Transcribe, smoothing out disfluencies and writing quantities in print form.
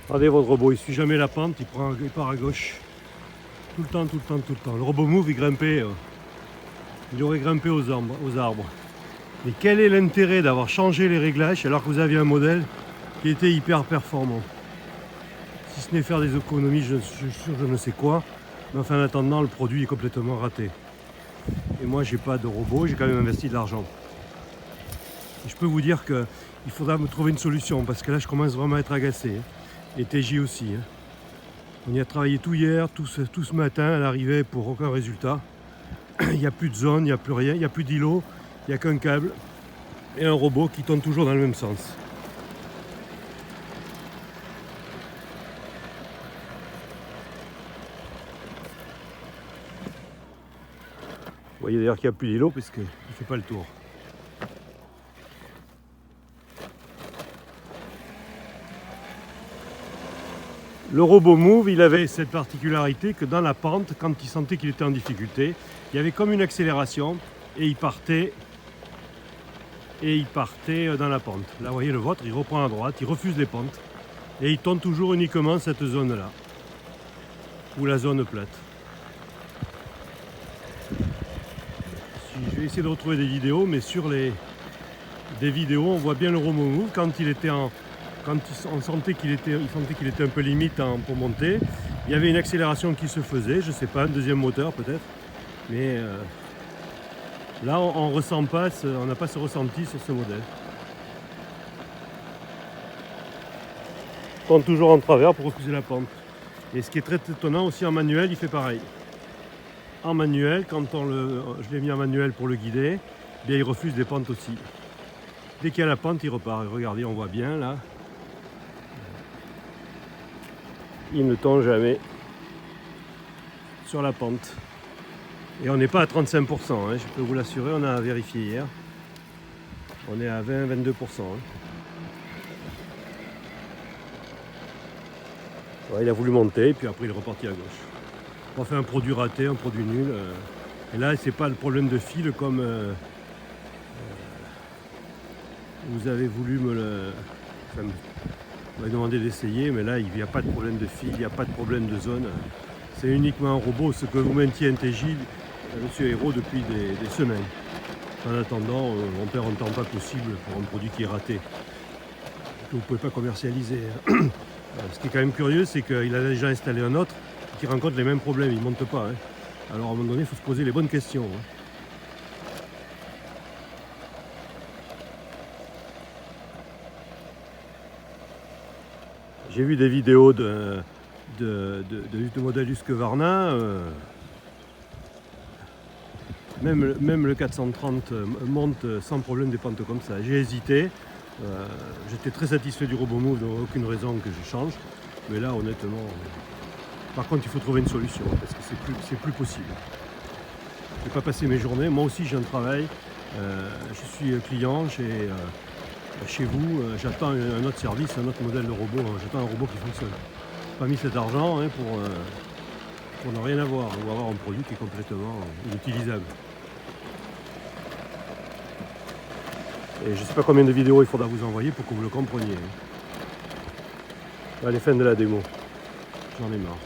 Regardez votre robot, il suit jamais la pente, il part à gauche. Tout le temps, tout le temps, tout le temps. Le robot Move, il grimpait. Il aurait grimpé aux arbres. Mais quel est l'intérêt d'avoir changé les réglages alors que vous aviez un modèle qui était hyper performant? Si ce n'est faire des économies, je suis sûr je ne sais quoi. Mais enfin, en attendant, le produit est complètement raté. Et moi, j'ai pas de robot, j'ai quand même investi de l'argent. Et je peux vous dire qu'il faudra me trouver une solution parce que là, je commence vraiment à être agacé. Et TJ aussi. On y a travaillé tout hier, tout ce matin à l'arrivée pour aucun résultat. Il n'y a plus de zone, il n'y a plus rien, il n'y a plus d'îlot, il n'y a qu'un câble et un robot qui tourne toujours dans le même sens. Vous voyez d'ailleurs qu'il n'y a plus d'îlot puisqu'il ne fait pas le tour. Le robot Move, il avait cette particularité que dans la pente, quand il sentait qu'il était en difficulté, il y avait comme une accélération et il partait dans la pente. Là, vous voyez le vôtre, il reprend à droite, il refuse les pentes et il tourne toujours uniquement cette zone-là, ou la zone plate. Je vais essayer de retrouver des vidéos, mais sur des vidéos, on voit bien le robot Move quand on sentait qu'il était un peu limite pour monter. Il y avait une accélération qui se faisait, je ne sais pas, un deuxième moteur peut-être, mais là on ressent pas, on n'a pas ce ressenti sur ce modèle. On tourne toujours en travers pour refuser la pente. Et ce qui est très étonnant aussi en manuel, il fait pareil. En manuel, quand je l'ai mis en manuel pour le guider, bien il refuse les pentes aussi. Dès qu'il y a la pente, il repart. Regardez, on voit bien là. Il ne tombe jamais sur la pente. Et on n'est pas à 35%, hein, je peux vous l'assurer, on a vérifié hier. On est à 20-22%. Ouais, il a voulu monter, et puis après il est reparti à gauche. On fait un produit raté, un produit nul. Et là, c'est pas le problème de fil comme vous avez voulu m'avez demandé d'essayer, mais là, il n'y a pas de problème de fil, il n'y a pas de problème de zone. C'est uniquement un robot, ce que vous maintiez NTJ, Monsieur Héros, depuis des semaines. En attendant, on perd un temps pas possible pour un produit qui est raté, que vous ne pouvez pas commercialiser. Ce qui est quand même curieux, c'est qu'il a déjà installé un autre qui rencontre les mêmes problèmes, il ne monte pas. Alors à un moment donné, il faut se poser les bonnes questions. J'ai vu des vidéos de modèle Husqvarna. Même le 430 monte sans problème des pentes comme ça. J'ai hésité. J'étais très satisfait du robot Move, donc aucune raison que je change. Mais là, honnêtement, par contre, il faut trouver une solution parce que c'est plus possible. Je ne vais pas passer mes journées. Moi aussi, j'ai un travail. Je suis client chez vous. J'attends un autre service, un autre modèle de robot. J'attends un robot qui fonctionne. Je n'ai pas mis cet argent pour ne rien avoir ou avoir un produit qui est complètement inutilisable. Et je ne sais pas combien de vidéos il faudra vous envoyer pour que vous le compreniez. Allez, fin de la démo. J'en ai marre.